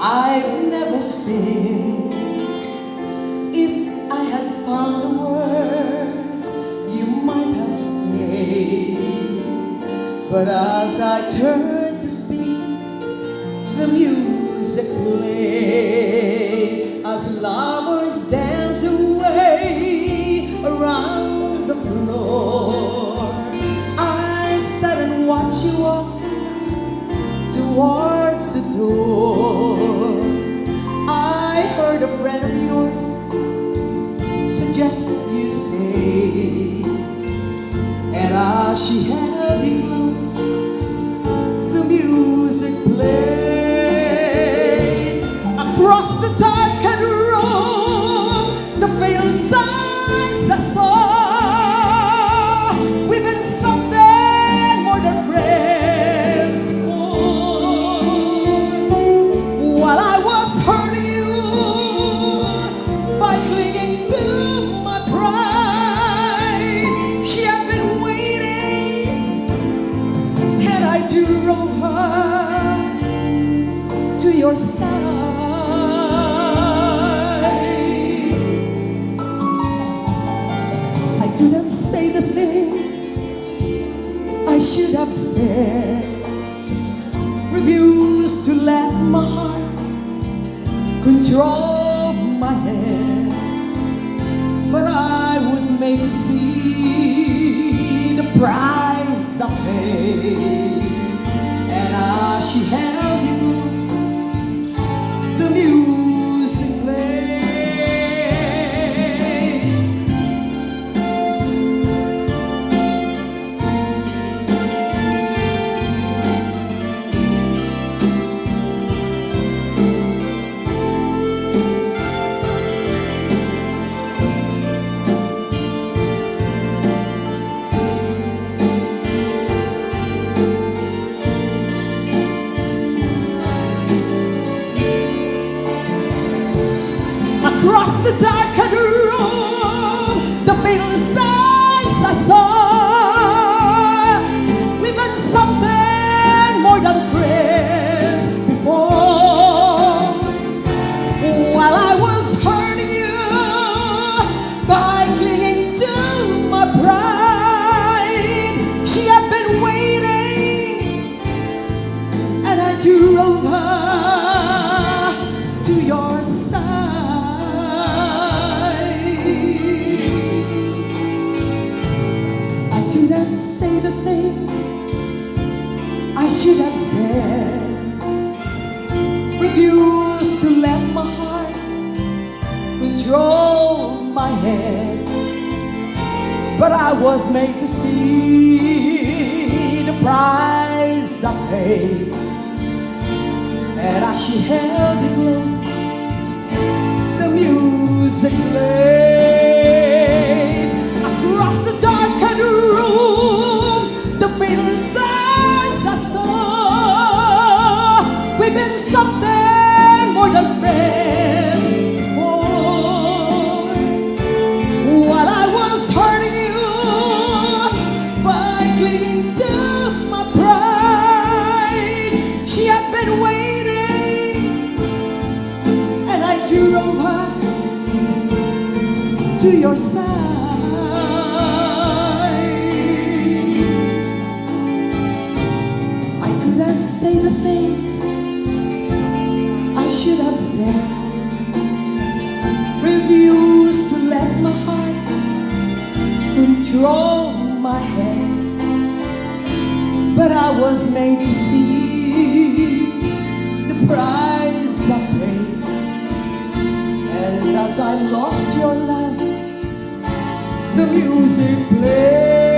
I've never seen. If I had found the words, you might have stayed. But as I turned to speak, the music played as lovers danced away around the floor. I sat and watched you walk towards the door. I heard a friend of yours suggest you stay, and as she held you close, the music played across the darkened room. The fatal signs I saw. We've been something more than friends before. While I was hurting you by clinging to my pride, she had been waiting, and I drove her to your side. I couldn't say the things I should have said, refused to let my heart control my head. But I was made to see the price I paid, and as she held you close, the music played. Across the darkened room, the fatal signs I saw. We've been something more than friends before. While I was hurting you by clinging to my pride, she had been waiting, and I drove her to your side. Say the things I should have said, refused to let my heart control my head. But I was made to see the price I paid, and as she held it close, the music played across the darkened room. The fatal signs I saw. We've been something more than friends before. While I was hurting you by clinging to my pride, she had been waiting, and I drove her to your side. Say the things I should have said, refused to let my heart control my head. But I was made to see the price I paid, and as I lost your love, the music played.